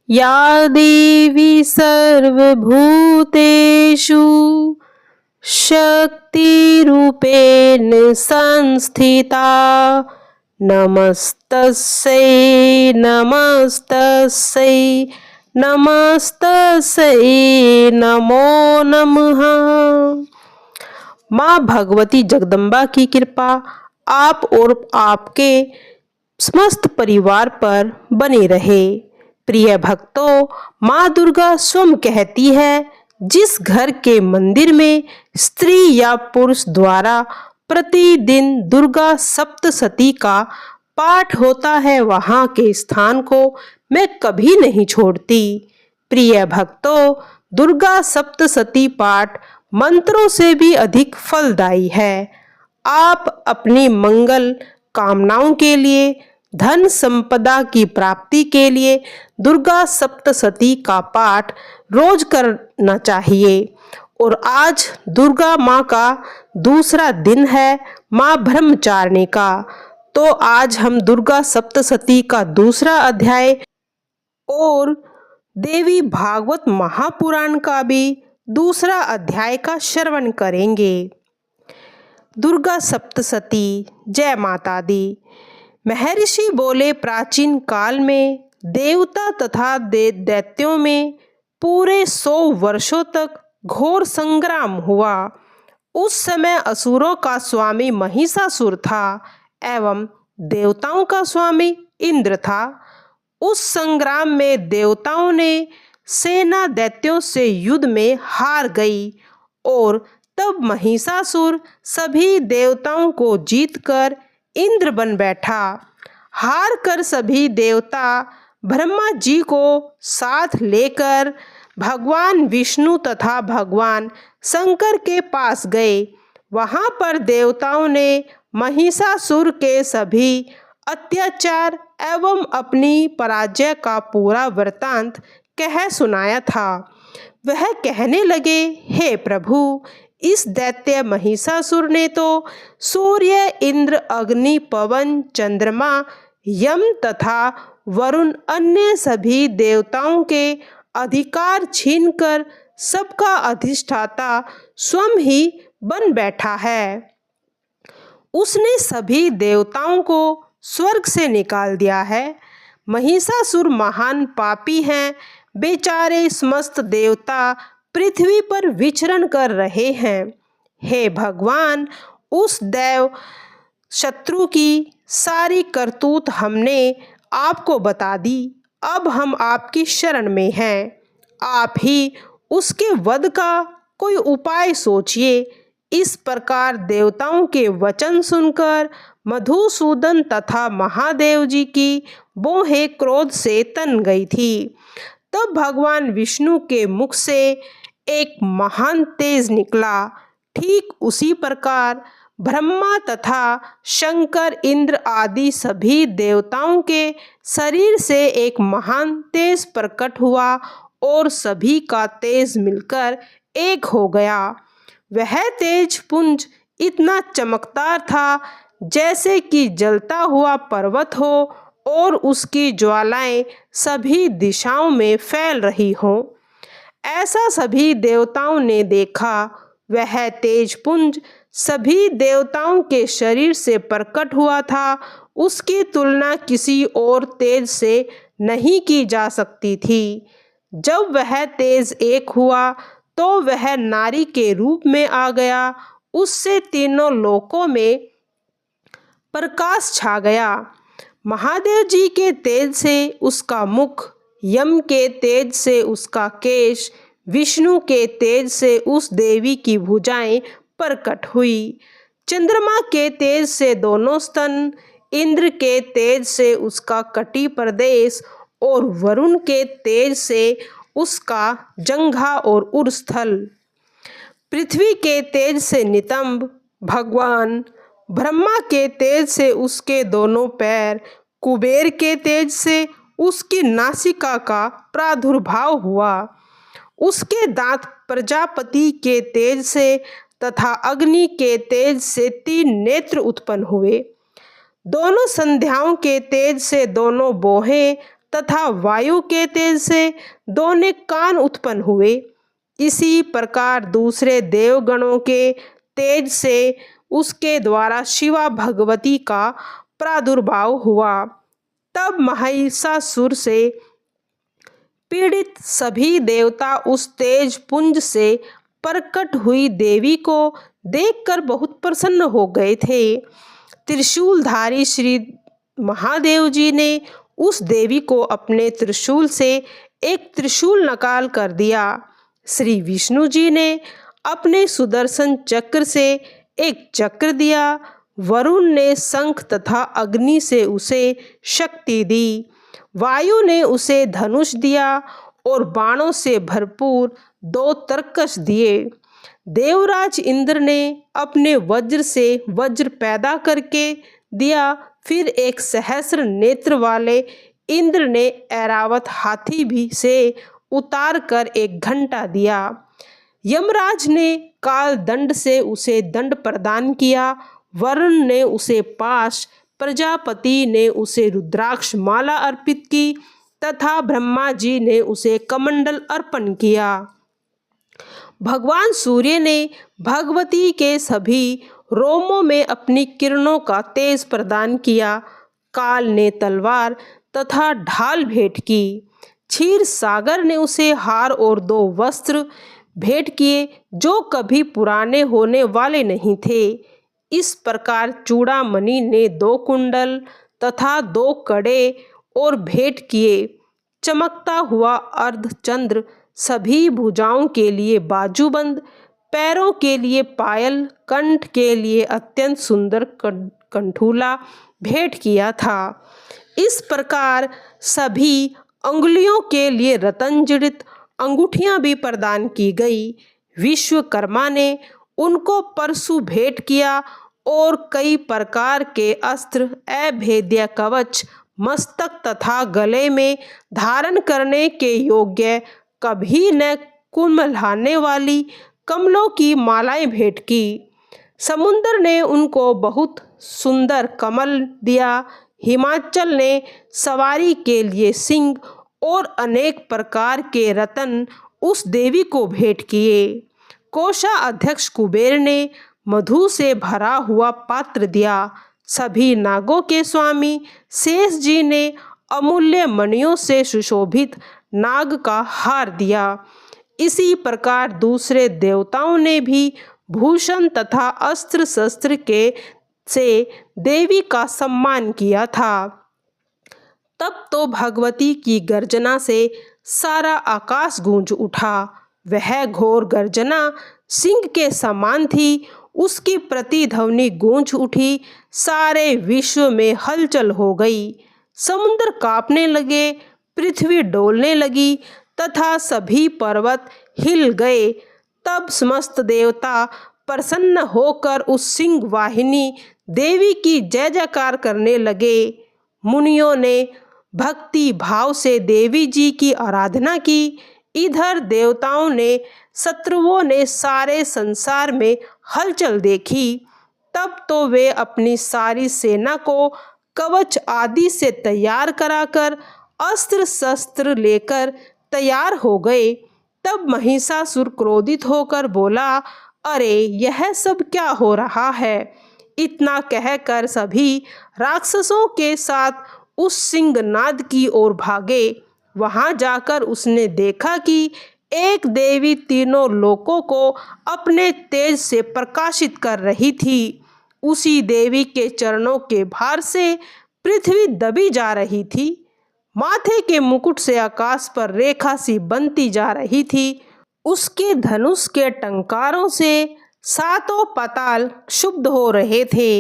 या देवी सर्वभूतेषु शक्तिरूपेण संस्थिता नमस्तस्यै नमस्तस्यै नमस्तस्यै नमो नमः। माँ भगवती जगदम्बा की कृपा आप और आपके समस्त परिवार पर बने रहे। प्रिय भक्तों, माँ दुर्गा स्वयं कहती है, जिस घर के मंदिर में स्त्री या पुरुष द्वारा प्रतिदिन दुर्गा सप्तशती का पाठ होता है, वहां के स्थान को मैं कभी नहीं छोड़ती। प्रिय भक्तों, दुर्गा सप्तशती पाठ मंत्रों से भी अधिक फलदायी है। आप अपनी मंगल कामनाओं के लिए, धन संपदा की प्राप्ति के लिए दुर्गा सप्तशती का पाठ रोज करना चाहिए। और आज दुर्गा माँ का दूसरा दिन है, माँ ब्रह्मचारिणी का। तो आज हम दुर्गा सप्तशती का दूसरा अध्याय और देवी भागवत महापुराण का भी दूसरा अध्याय का श्रवण करेंगे। दुर्गा सप्तशती। जय माता दी। महर्षि बोले, प्राचीन काल में देवता तथा दैत्यों में पूरे 100 वर्षों तक घोर संग्राम हुआ। उस समय असुरों का स्वामी महिषासुर था एवं देवताओं का स्वामी इंद्र था। उस संग्राम में देवताओं ने सेना दैत्यों से युद्ध में हार गई और तब महिषासुर सभी देवताओं को जीतकर इंद्र बन बैठा। हार कर सभी देवता ब्रह्मा जी को साथ लेकर भगवान विष्णु तथा भगवान शंकर के पास गए। वहां पर देवताओं ने महिषासुर के सभी अत्याचार एवं अपनी पराजय का पूरा वृत्तांत कह सुनाया था। वह कहने लगे, हे प्रभु, इस दैत्य महिषासुर ने तो सूर्य, इंद्र, अग्नि, पवन, चंद्रमा, यम तथा वरुण अन्य सभी देवताओं के अधिकार छीनकर सबका अधिष्ठाता स्वयं ही बन बैठा है। उसने सभी देवताओं को स्वर्ग से निकाल दिया है। महिषासुर महान पापी हैं। बेचारे समस्त देवता पृथ्वी पर विचरण कर रहे हैं। हे भगवान, उस देव शत्रु की सारी करतूत हमने आपको बता दी। अब हम आपकी शरण में हैं। आप ही उसके वध का कोई उपाय सोचिए। इस प्रकार देवताओं के वचन सुनकर मधुसूदन तथा महादेव जी की भौहें क्रोध से तन गई थी। तब भगवान विष्णु के मुख से एक महान तेज निकला। ठीक उसी प्रकार ब्रह्मा तथा शंकर, इंद्र आदि सभी देवताओं के शरीर से एक महान तेज प्रकट हुआ और सभी का तेज मिलकर एक हो गया। वह तेज पुंज इतना चमकदार था जैसे कि जलता हुआ पर्वत हो और उसकी ज्वालाएं सभी दिशाओं में फैल रही हों। ऐसा सभी देवताओं ने देखा। वह तेज पुंज सभी देवताओं के शरीर से प्रकट हुआ था। उसकी तुलना किसी और तेज से नहीं की जा सकती थी। जब वह तेज एक हुआ तो वह नारी के रूप में आ गया। उससे तीनों लोकों में प्रकाश छा गया। महादेव जी के तेज से उसका मुख, यम के तेज से उसका केश, विष्णु के तेज से उस देवी की भुजाएं प्रकट हुई। चंद्रमा के तेज से दोनों स्तन, इंद्र के तेज से उसका कटी प्रदेश और वरुण के तेज से उसका जंघा और उरस्थल, पृथ्वी के तेज से नितंब, भगवान ब्रह्मा के तेज से उसके दोनों पैर, कुबेर के तेज से उसकी नासिका का प्रादुर्भाव हुआ, उसके दांत प्रजापति के तेज से तथा अग्नि के तेज से 3 नेत्र उत्पन्न हुए। दोनों संध्याओं के तेज से दोनों भौहें तथा वायु के तेज से दोने कान उत्पन्न हुए। इसी प्रकार दूसरे देवगणों के तेज से उसके द्वारा शिवा भगवती का प्रादुर्भाव हुआ। तब महिषासुर से पीड़ित सभी देवता उस तेज पुंज से प्रकट हुई देवी को देखकर बहुत प्रसन्न हो गए थे। त्रिशूलधारी श्री महादेव जी ने उस देवी को अपने त्रिशूल से एक त्रिशूल निकाल कर दिया। श्री विष्णु जी ने अपने सुदर्शन चक्र से एक चक्र दिया। वरुण ने शंख तथा अग्नि से उसे शक्ति दी। वायु ने उसे धनुष दिया और बाणों से भरपूर 2 तरकश दिए। देवराज इंद्र ने अपने वज्र से वज्र पैदा करके दिया। फिर एक सहस्र नेत्र वाले इंद्र ने ऐरावत हाथी भी से उतार कर एक घंटा दिया। यमराज ने काल दंड से उसे दंड प्रदान किया। वरुण ने उसे पाश, प्रजापति ने उसे रुद्राक्ष माला अर्पित की तथा ब्रह्मा जी ने उसे कमंडल अर्पण किया। भगवान सूर्य ने भगवती के सभी रोमों में अपनी किरणों का तेज प्रदान किया। काल ने तलवार तथा ढाल भेंट की। क्षीर सागर ने उसे हार और 2 वस्त्र भेंट किए जो कभी पुराने होने वाले नहीं थे। इस प्रकार चूड़ामणि ने 2 कुंडल तथा 2 कड़े और भेंट किए। चमकता हुआ अर्धचंद्र, सभी भुजाओं के लिए बाजूबंद, पैरों के लिए पायल, कंठ के लिए अत्यंत सुंदर कंठूला भेंट किया था। इस प्रकार सभी अंगुलियों के लिए रत्न जड़ित अंगूठियां भी प्रदान की गई। विश्वकर्मा ने उनको परशु भेंट किया और कई प्रकार के अस्त्र, अभेद्य कवच, मस्तक तथा गले में धारण करने के योग्य, कभी न कुम्हलाने वाली कमलों की मालाएं भेंट की। समुद्र ने उनको बहुत सुंदर कमल दिया। हिमाचल ने सवारी के लिए सिंह और अनेक प्रकार के रत्न उस देवी को भेंट किए। कोषा अध्यक्ष कुबेर ने मधु से भरा हुआ पात्र दिया। सभी नागों के स्वामी शेष जी ने अमूल्य मणियों से सुशोभित नाग का हार दिया। इसी प्रकार दूसरे देवताओं ने भी भूषण तथा अस्त्र शस्त्र के से देवी का सम्मान किया था। तब तो भगवती की गर्जना से सारा आकाश गूंज उठा। वह घोर गर्जना सिंह के समान थी। उसकी प्रतिध्वनि गूंज उठी। सारे विश्व में हलचल हो गई। समुद्र कांपने लगे, पृथ्वी डोलने लगी तथा सभी पर्वत हिल गए। तब समस्त देवता प्रसन्न होकर उस सिंह वाहिनी देवी की जय जयकार करने लगे। मुनियों ने भक्ति भाव से देवी जी की आराधना की। इधर देवताओं ने, शत्रुओं ने सारे संसार में हलचल देखी। तब तो वे अपनी सारी सेना को कवच आदि से तैयार कराकर अस्त्र शस्त्र लेकर तैयार हो गए। तब महिषासुर क्रोधित होकर बोला, अरे यह सब क्या हो रहा है। इतना कहकर सभी राक्षसों के साथ उस सिंहनाद की ओर भागे। वहां जाकर उसने देखा कि एक देवी तीनों लोकों को अपने तेज से प्रकाशित कर रही थी। उसी देवी के चरणों के भार से पृथ्वी दबी जा रही थी। माथे के मुकुट से आकाश पर रेखा सी बनती जा रही थी। उसके धनुष के टंकारों से 7 पाताल क्षुब्ध हो रहे थे।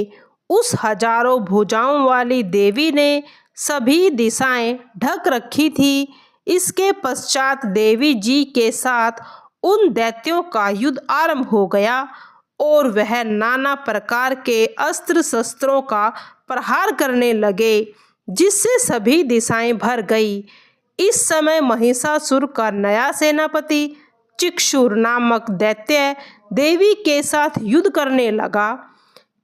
उस हजारों भुजाओं वाली देवी ने सभी दिशाएं ढक रखी थी। इसके पश्चात देवी जी के साथ उन दैत्यों का युद्ध आरंभ हो गया और वह नाना प्रकार के अस्त्र शस्त्रों का प्रहार करने लगे, जिससे सभी दिशाएं भर गई। इस समय महिषासुर का नया सेनापति चिक्षुर नामक दैत्य देवी के साथ युद्ध करने लगा।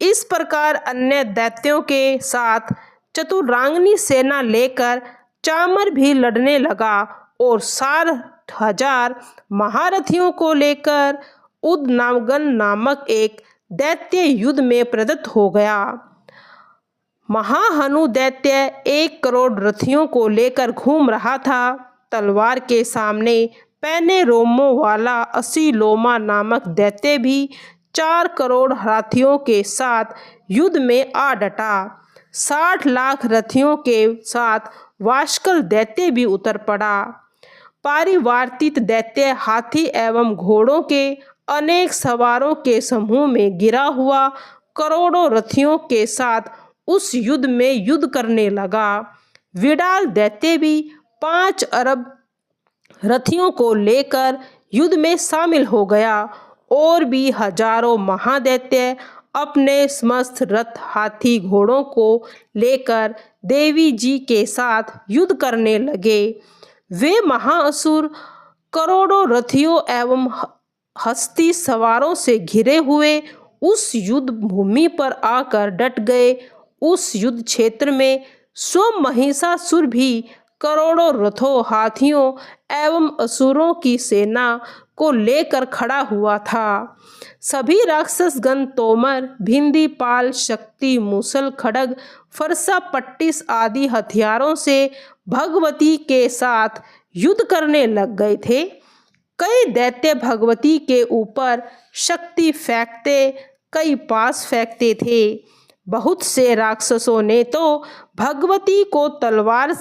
इस प्रकार अन्य दैत्यों के साथ चतुरांगनी सेना लेकर चामर भी लड़ने लगा और 60,000 महारथियों को लेकर उद्नावगन नामक एक दैत्य युद्ध में प्रवृत्त हो गया। महाहनु दैत्य 1 करोड़ रथियों को लेकर घूम रहा था। तलवार के सामने पैने रोमों वाला असीलोमा नामक दैत्य भी 4 करोड़ हाथियों के साथ युद्ध में आ डटा। 60 लाख रथियों के साथ वाशकल दैत्य भी उतर पड़ा। पारिवार्तित दैत्य हाथी एवं घोड़ों के अनेक सवारों के समूह में गिरा हुआ करोड़ों रथियों के साथ उस युद्ध में युद्ध करने लगा। विडाल दैत्य भी 5 अरब रथियों को लेकर युद्ध में शामिल हो गया और भी हजारों महादैत्य अपने समस्त रथ हाथी घोड़ों को लेकर देवी जी के साथ युद्ध करने लगे। वे महाअसुर करोड़ों रथियों एवं हस्ती सवारों से घिरे हुए उस युद्ध भूमि पर आकर डट गए। उस युद्ध क्षेत्र में स्वयं महिषासुर भी करोड़ों रथों हाथियों एवं असुरों की सेना को लेकर खड़ा हुआ था। सभी राक्षसगण तोमर, भिंदी, पाल, शक्ति, मूसल, खड्ग, फरसा, पट्टिस आदि हथियारों से भगवती के साथ युद्ध करने लग गए थे। कई दैत्य भगवती के ऊपर शक्ति फेंकते, कई पास फेंकते थे। बहुत से राक्षसों ने तो भगवती को तलवार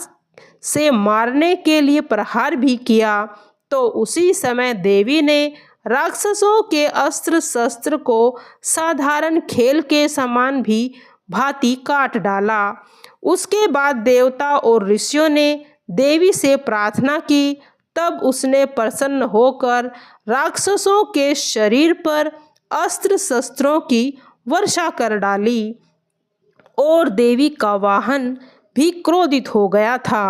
से मारने के लिए प्रहार भी किया। तो उसी समय देवी ने राक्षसों के अस्त्र शस्त्र को साधारण खेल के समान भी भांति काट डाला। उसके बाद देवता और ऋषियों ने देवी से प्रार्थना की। तब उसने प्रसन्न होकर राक्षसों के शरीर पर अस्त्र शस्त्रों की वर्षा कर डाली और देवी का वाहन भी क्रोधित हो गया था।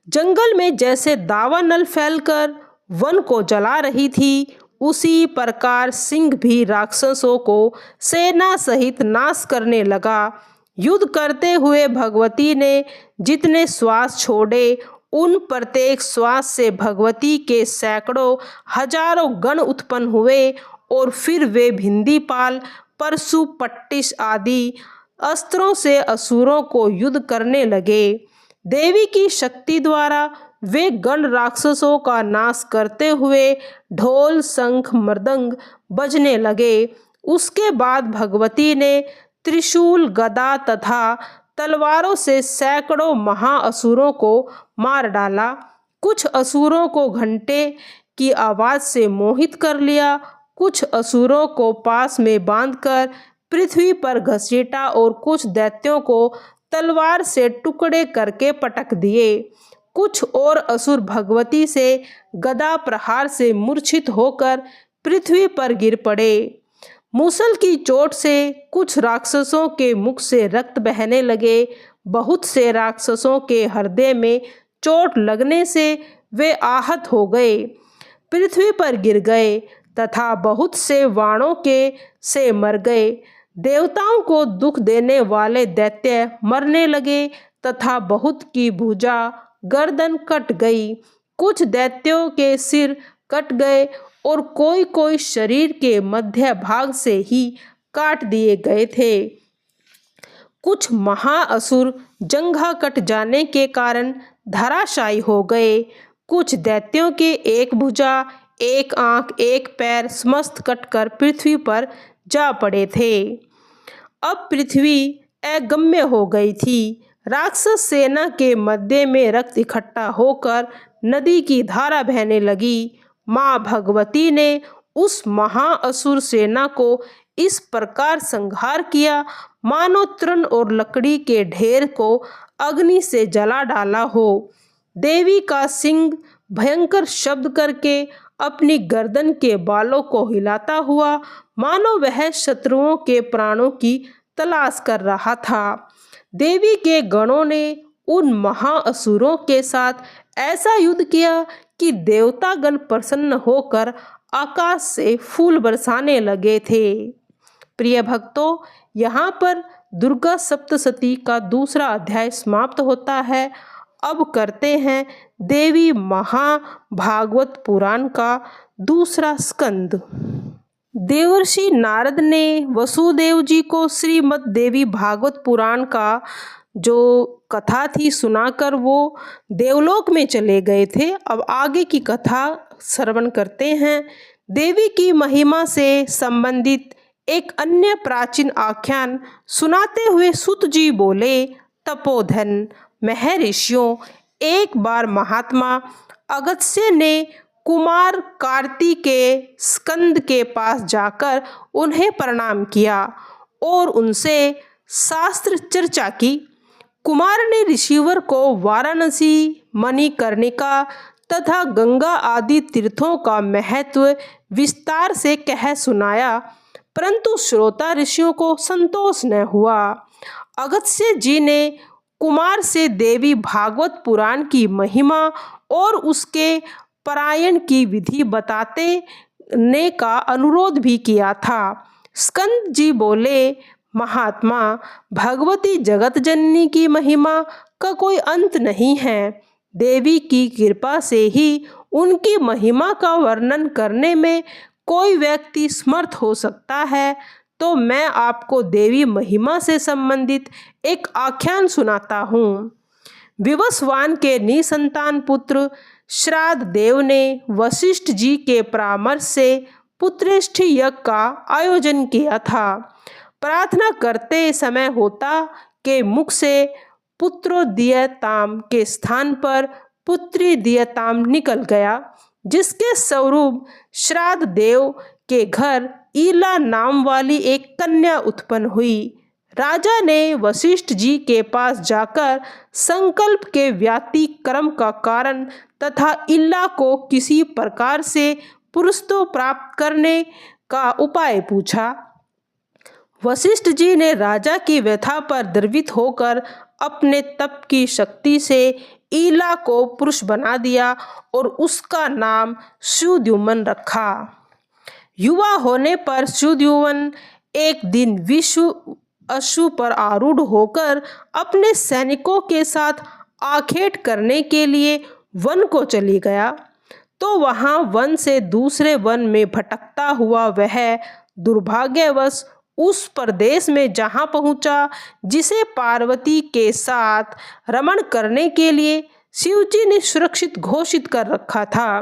जंगल में जैसे दावानल फैलकर वन को जला रही थी, उसी प्रकार सिंह भी राक्षसों को सेना सहित नाश करने लगा। युद्ध करते हुए भगवती ने जितने श्वास छोड़े, उन प्रत्येक श्वास से भगवती के सैकड़ों हजारों गण उत्पन्न हुए और फिर वे भिंदी, पाल, परशु, पट्टिस आदि अस्त्रों से असुरों को युद्ध करने लगे। देवी की शक्ति द्वारा वे गण राक्षसों का नाश करते हुए ढोल, शंख, मृदंग बजने लगे। उसके बाद भगवती ने त्रिशूल, गदा तथा तलवारों से सैकड़ों महाअसुरों को मार डाला। कुछ असुरों को घंटे की आवाज से मोहित कर लिया, कुछ असुरों को पास में बांधकर पृथ्वी पर घसीटा और कुछ दैत्यों को तलवार से टुकड़े करके पटक दिए। कुछ और असुर भगवती से गदा प्रहार से मूर्छित होकर पृथ्वी पर गिर पड़े। मूसल की चोट से कुछ राक्षसों के मुख से रक्त बहने लगे। बहुत से राक्षसों के हृदय में चोट लगने से वे आहत हो गए, पृथ्वी पर गिर गए तथा बहुत से बाणों के से मर गए। देवताओं को दुख देने वाले दैत्य मरने लगे तथा बहुत की भुजा, गर्दन कट गई। कुछ दैत्यों के सिर कट गए और कोई कोई शरीर के मध्य भाग से ही काट दिए गए थे। कुछ महाअसुर जंघा कट जाने के कारण धराशायी हो गए। कुछ दैत्यों के एक भुजा, एक आंख, एक पैर समस्त कटकर पृथ्वी पर जा पड़े थे। अब पृथ्वी अगम्य हो गई थी। राक्षस सेना के मध्य में रक्त इकट्ठा होकर नदी की धारा बहने लगी। माँ भगवती ने उस महाअसुर सेना को इस प्रकार संहार किया मानो तृण और लकड़ी के ढेर को अग्नि से जला डाला हो। देवी का सिंह भयंकर शब्द करके अपनी गर्दन के बालों को हिलाता हुआ मानो वह शत्रुओं के प्राणों की तलाश कर रहा था। देवी के गणों ने उन महाअसुरों के साथ ऐसा युद्ध किया कि देवतागण प्रसन्न होकर आकाश से फूल बरसाने लगे थे। प्रिय भक्तों, यहाँ पर दुर्गा सप्तशती का दूसरा अध्याय समाप्त होता है। अब करते हैं देवी महाभागवत पुराण का दूसरा स्कंद। देवर्षि नारद ने वसुदेव जी को श्रीमद् देवी भागवत पुराण का जो कथा थी सुनाकर वो देवलोक में चले गए थे। अब आगे की कथा श्रवण करते हैं। देवी की महिमा से संबंधित एक अन्य प्राचीन आख्यान सुनाते हुए सूत जी बोले, तपोधन महर्षियों, एक बार महात्मा अगस्त्य ने कुमार कार्तिकेय स्कंद के पास जाकर उन्हें प्रणाम किया और उनसे शास्त्र चर्चा की। कुमार ने ऋषिवर को वाराणसी, मणिकर्णिका तथा गंगा आदि तीर्थों का महत्व विस्तार से कह सुनाया, परंतु श्रोता ऋषियों को संतोष न हुआ। अगस्त्य जी ने कुमार से देवी भागवत पुराण की महिमा और उसके पारायण की विधि बताते ने का अनुरोध भी किया था। स्कंद जी बोले, महात्मा, भगवती जगत जननी की महिमा का कोई अंत नहीं है। देवी की कृपा से ही उनकी महिमा का वर्णन करने में कोई व्यक्ति समर्थ हो सकता है। तो मैं आपको देवी महिमा से संबंधित एक आख्यान सुनाता हूँ। विवस्वान के निसंतान पुत्र श्राद्ध देव ने वशिष्ठ जी के परामर्श से पुत्रेष्ठि यज्ञ का आयोजन किया था। प्रार्थना करते समय होता के मुख से पुत्रोदीयताम के स्थान पर पुत्रीदीयताम निकल गया, जिसके स्वरूप श्राद्ध देव के घर ईला नाम वाली एक कन्या उत्पन्न हुई। राजा ने वशिष्ठ जी के पास जाकर संकल्प के व्यतिक्रम का कारण तथा इल्ला को किसी प्रकार से पुरुषत्व प्राप्त करने का उपाय पूछा। वशिष्ठ जी ने राजा की व्यथा पर द्रवित होकर अपने तप की शक्ति से ईला को पुरुष बना दिया और उसका नाम सुद्युम्न रखा। युवा होने पर सुद्युम्न एक दिन विश्व अश्व पर आरूढ़ होकर अपने सैनिकों के साथ आखेट करने के लिए वन को चली गया। तो वहां वन से दूसरे वन में भटकता हुआ वह दुर्भाग्यवश उस प्रदेश में जहां पहुंचा जिसे पार्वती के साथ रमण करने के लिए शिवजी ने सुरक्षित घोषित कर रखा था।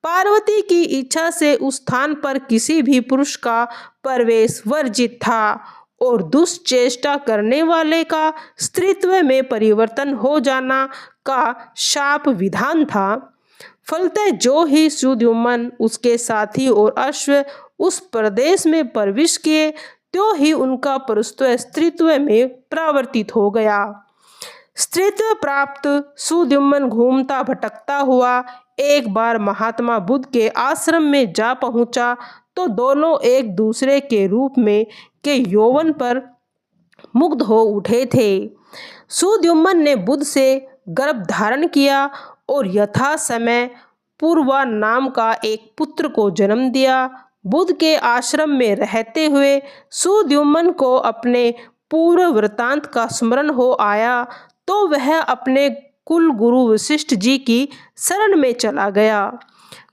पार्वती की इच्छा से उस स्थान पर किसी भी पुरुष का प्रवेश वर्जित था और दुष्चेष्टा करने वाले का स्त्रीत्व में परिवर्तन हो जाना का शाप विधान था। फलतः जो ही सुद्युम्न, उसके साथी और अश्व उस प्रदेश में प्रवेश किए, त्यों ही उनका पुरुषत्व स्त्रीत्व में परिवर्तित हो गया। स्त्रीत्व प्राप्त सुद्युम्न घूमता भटकता हुआ एक बार महात्मा बुद्ध के आश्रम में जा पहुंचा, तो दोनों एक दूसरे के रूप में के यौवन पर मुग्ध हो उठे थे। सुद्युम्न ने बुद्ध से गर्भ धारण किया और यथा समय पूर्वा नाम का एक पुत्र को जन्म दिया। बुद्ध के आश्रम में रहते हुए सुद्युम्न को अपने पूर्व वृतांत का स्मरण हो आया, तो वह अपने कुल गुरु वशिष्ठ जी की शरण में चला गया।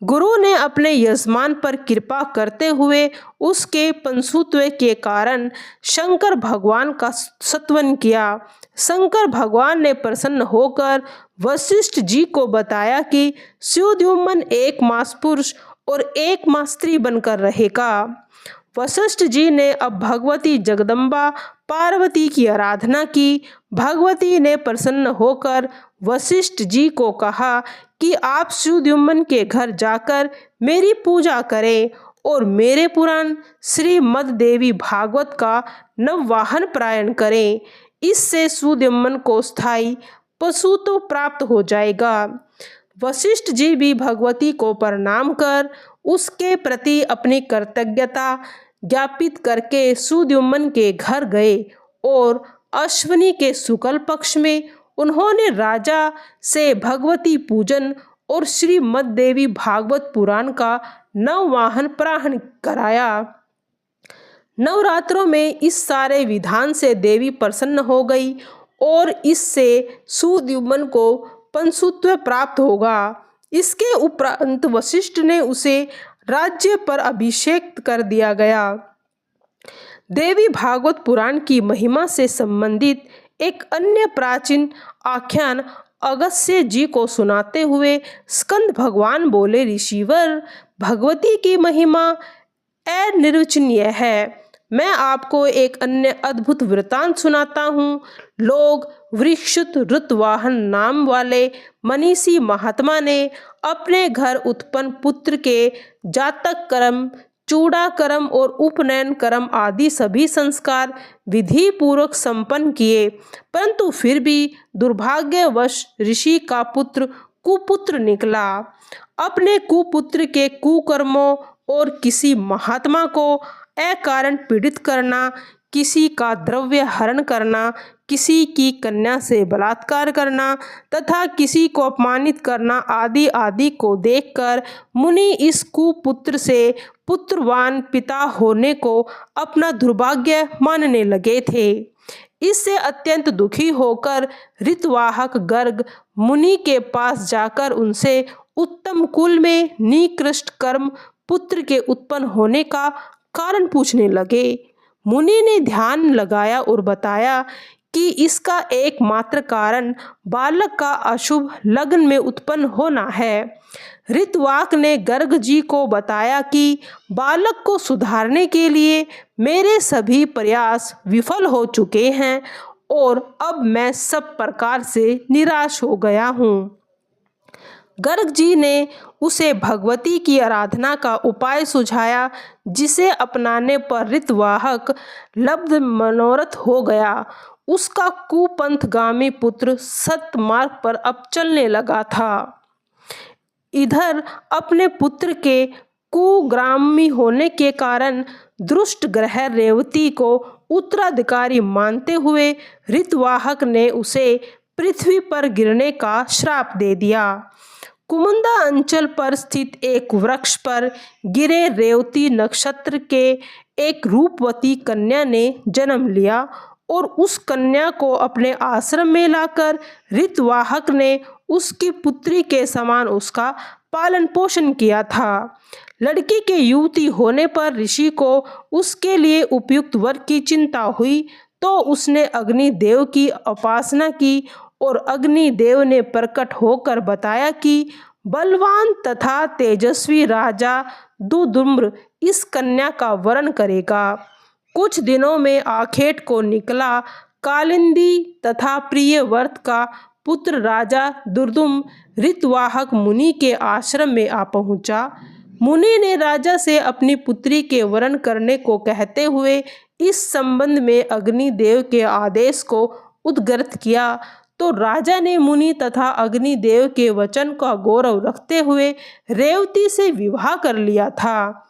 गुरु ने अपने यजमान पर कृपा करते हुए उसके पंसुत्व के कारण शंकर भगवान का स्तवन किया। शंकर भगवान ने प्रसन्न होकर वशिष्ठ जी को बताया कि सुद्युम्न एक मास पुरुष और एक मास स्त्री बनकर रहेगा। वशिष्ठ जी ने अब भगवती जगदम्बा पार्वती की आराधना की। भगवती ने प्रसन्न होकर वशिष्ठ जी को कहा कि आप सुद्युम्न के घर जाकर मेरी पूजा करें और मेरे पुराण श्रीमद् देवी भागवत का नववाहन पारायण करें। इससे सुद्युम्न को स्थायी पशु तो प्राप्त हो जाएगा। वशिष्ठ जी भी भगवती को प्रणाम कर उसके प्रति अपनी कृतज्ञता ज्ञापित करके सुद्युम्न के घर गए और अश्विनी के शुक्ल पक्ष में उन्होंने राजा से भगवती पूजन और श्रीमद् देवी भागवत पुराण का नववाहन पारायण कराया। नवरात्रों में इस सारे विधान से देवी प्रसन्न हो गई और इससे सुद्युम्न को पंसुत्व प्राप्त होगा। इसके उपरांत वशिष्ठ ने उसे राज्य पर अभिषेक कर दिया गया। देवी भागवत पुराण की महिमा से संबंधित एक अन्य प्राचीन आख्यान अगस्त्य जी को सुनाते हुए स्कंद भगवान बोले, ऋषिवर, भगवती की महिमा अनिर्वचनीय है। मैं आपको एक अन्य अद्भुत वृतांत सुनाता हूँ। लोग वृक्षुत ऋतवाहन नाम वाले मनीषी महात्मा ने अपने घर उत्पन्न पुत्र के जातक कर्म, चूड़ा कर्म और उपनयन कर्म आदि सभी संस्कार विधि पूर्वक संपन्न किए, परंतु फिर भी दुर्भाग्यवश ऋषि का पुत्र कुपुत्र निकला। अपने कुपुत्र के कुकर्मों और किसी महात्मा को अकारण पीड़ित करना, किसी का द्रव्य हरण करना, किसी की कन्या से बलात्कार करना तथा किसी को अपमानित करना आदि आदि को देखकर मुनि इस कुपुत्र से पुत्रवान पिता होने को अपना दुर्भाग्य मानने लगे थे। इससे अत्यंत दुखी होकर ऋतवाहक गर्ग मुनि के पास जाकर उनसे उत्तम कुल में निकृष्ट कर्म पुत्र के उत्पन्न होने का कारण पूछने लगे। मुनि ने ध्यान लगाया और बताया कि इसका एकमात्र कारण बालक का अशुभ लग्न में उत्पन्न होना है। ऋतवाक ने गर्ग जी को बताया कि बालक को सुधारने के लिए मेरे सभी प्रयास विफल हो चुके हैं और अब मैं सब प्रकार से निराश हो गया हूँ। गर्ग जी ने उसे भगवती की आराधना का उपाय सुझाया, जिसे अपनाने पर ऋतवाहक लब्ध मनोरथ हो गया। उसका कुपंथगामी पुत्र सत्मार्ग पर अब चलने लगा था। इधर अपने पुत्र के कुग्रामी होने के कारण दुष्ट ग्रह रेवती को उत्तराधिकारी मानते हुए ऋतवाहक ने उसे पृथ्वी पर गिरने का श्राप दे दिया। कुमुंदा अंचल पर स्थित एक वृक्ष पर गिरे रेवती नक्षत्र के एक रूपवती कन्या ने जन्म लिया और उस कन्या को अपने आश्रम में लाकर ऋतवाहक ने उसकी पुत्री के समान उसका पालन पोषण किया था। लड़की के युवती होने पर ऋषि को उसके लिए उपयुक्त वर की चिंता हुई तो उसने अग्निदेव की उपासना की और अग्निदेव ने प्रकट होकर बताया कि बलवान तथा तेजस्वी राजा दुदुम्र इस कन्या का वरण करेगा। कुछ दिनों में आखेट को निकला कालिंदी तथा प्रियव्रत का पुत्र राजा दुर्दुम ऋतवाहक मुनि के आश्रम में आ पहुंचा। मुनि ने राजा से अपनी पुत्री के वरण करने को कहते हुए इस संबंध में अग्निदेव के आदेश को उद्धृत किया, तो राजा ने मुनि तथा अग्निदेव के वचन का गौरव रखते हुए रेवती से विवाह कर लिया था।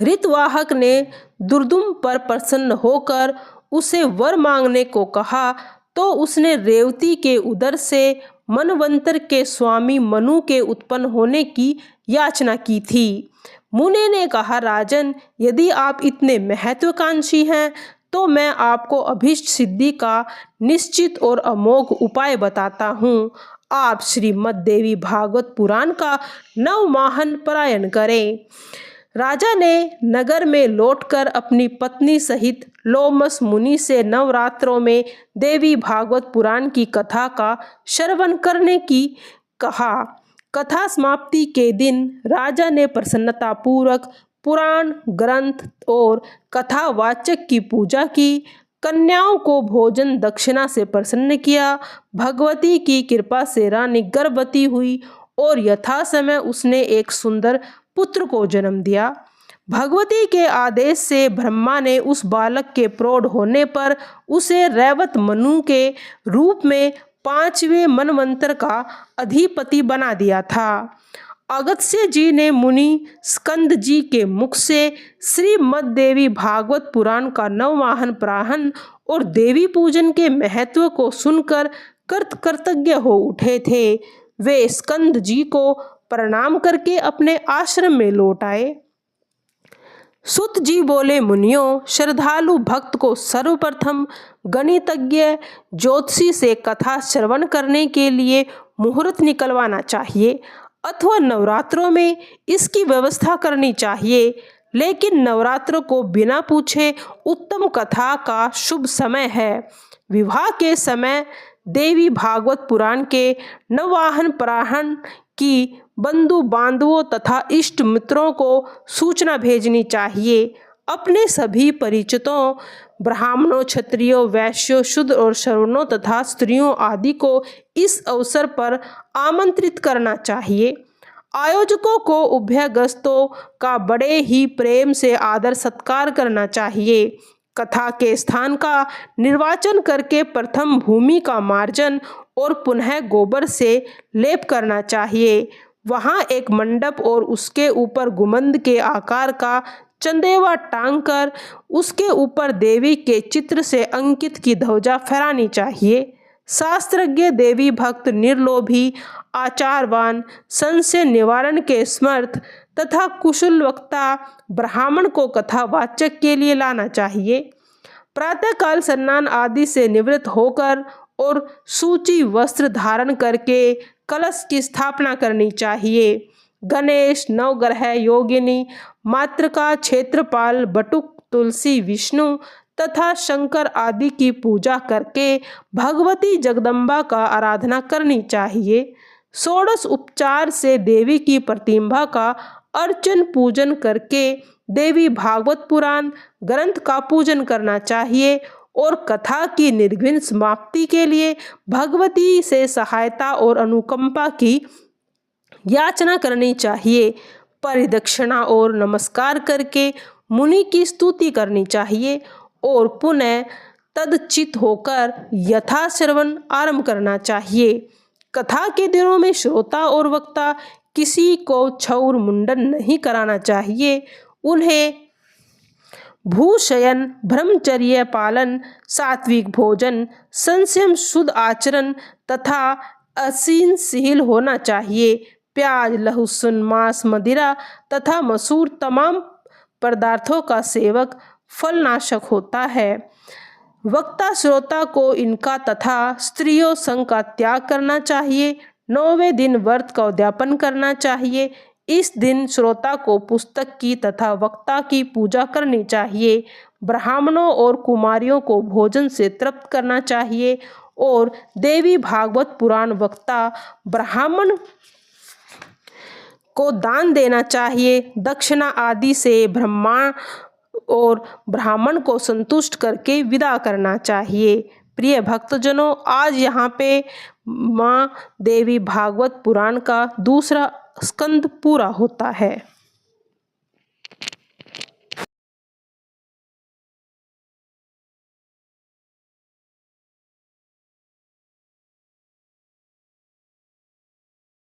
ऋतवाहक ने दुर्दुम पर प्रसन्न होकर उसे वर मांगने को कहा तो उसने रेवती के उदर से मनवंतर के स्वामी मनु के उत्पन्न होने की याचना की थी। मुनि ने कहा, राजन, यदि आप इतने महत्वाकांक्षी हैं तो मैं आपको अभीष्ट सिद्धि का निश्चित और अमोघ उपाय बताता हूँ। आप श्रीमद् देवी भागवत पुराण का नवमाहन पारायण करें। राजा ने नगर में लौटकर अपनी पत्नी सहित लोमस मुनि से नवरात्रों में देवी भागवत पुराण की कथा का श्रवण करने की कहा। कथा समाप्ति के दिन राजा ने प्रसन्नतापूर्वक पुराण ग्रंथ और कथावाचक की पूजा की, कन्याओं को भोजन दक्षिणा से प्रसन्न किया। भगवती की कृपा से रानी गर्भवती हुई और यथा समय उसने एक सुंदर पुत्र को जन्म दिया। भगवती के आदेश से ब्रह्मा ने उस बालक के प्रौढ़ होने पर उसे रैवत मनु के रूप में 5वें मनवंतर का अधिपति बना दिया था। अगस्त्य जी ने मुनि स्कंद जी के मुख से श्रीमद् देवी भागवत पुराण का नवमाहन पारायण और देवी पूजन के महत्व को सुनकर कृतज्ञ हो उठे थे। वे स्कंद जी को प्रणाम करके अपने आश्रम में लौट आए। सूत जी बोले, मुनियों, श्रद्धालु भक्त को सर्वप्रथम गणितज्ञ ज्योतिषी से कथा श्रवण करने के लिए मुहूर्त निकलवाना चाहिए अथवा नवरात्रों में इसकी व्यवस्था करनी चाहिए। लेकिन नवरात्र को बिना पूछे उत्तम कथा का शुभ समय है। विवाह के समय देवी भागवत पुराण के नवाहन प्राहन की बंधु बांधवों तथा इष्ट मित्रों को सूचना भेजनी चाहिए। अपने सभी परिचितों, ब्राह्मणों, क्षत्रियों, वैश्यों, शूद्र और शरणों तथा स्त्रियों आदि को इस अवसर पर आमंत्रित करना चाहिए। आयोजकों को उभयगस्तों का बड़े ही प्रेम से आदर सत्कार करना चाहिए। कथा के स्थान का निर्वाचन करके प्रथम भूमि का मार्जन और पुनः गोबर से लेप करना चाहिए। वहां एक मंडप और उसके ऊपर गुंबद के आकार का चंदेवा टांगकर उसके ऊपर देवी के चित्र से अंकित की ध्वजा फहरानी चाहिए। शास्त्रज्ञ, देवी भक्त, निर्लोभी, आचारवान, संशय निवारण के समर्थ तथा कुशल वक्ता ब्राह्मण को कथावाचक के लिए लाना चाहिए। प्रातःकाल स्नान आदि से निवृत्त होकर और सूची वस्त्र धारण करके कलश की स्थापना करनी चाहिए। गणेश, नवग्रह, योगिनी, मातृका, क्षेत्रपाल, बटुक, तुलसी, विष्णु तथा शंकर आदि की पूजा करके भगवती जगदम्बा का आराधना करनी चाहिए। षोडश उपचार से देवी की प्रतिमा का अर्चन पूजन करके देवी भागवत पुराण ग्रंथ का पूजन करना चाहिए और कथा की निर्विघ्न समाप्ति के लिए भगवती से सहायता और अनुकंपा की याचना करनी चाहिए। परिदक्षिणा और नमस्कार करके मुनि की स्तुति करनी चाहिए और पुनः तदचित होकर यथाश्रवण आरंभ करना चाहिए। कथा के दिनों में श्रोता और वक्ता किसी को क्षौर मुंडन नहीं कराना चाहिए। उन्हें भूशयन, ब्रह्मचर्य पालन, सात्विक भोजन, संयम, शुद्ध आचरण तथा असीनशील होना चाहिए। प्याज, लहसुन, मांस, मदिरा तथा मसूर तमाम पदार्थों का सेवक फलनाशक होता है। वक्ता श्रोता को इनका तथा स्त्रियों संग का त्याग करना चाहिए। 9वें दिन व्रत का उद्यापन करना चाहिए। इस दिन श्रोता को पुस्तक की तथा वक्ता की पूजा करनी चाहिए। ब्राह्मणों और कुमारियों को भोजन से तृप्त करना चाहिए और देवी भागवत पुराण वक्ता ब्राह्मण को दान देना चाहिए। दक्षिणा आदि से ब्राह्मण और ब्राह्मण को संतुष्ट करके विदा करना चाहिए। प्रिय भक्तजनों, आज यहाँ पे माँ देवी भागवत पुराण का दूसरा स्कंद पूरा होता है।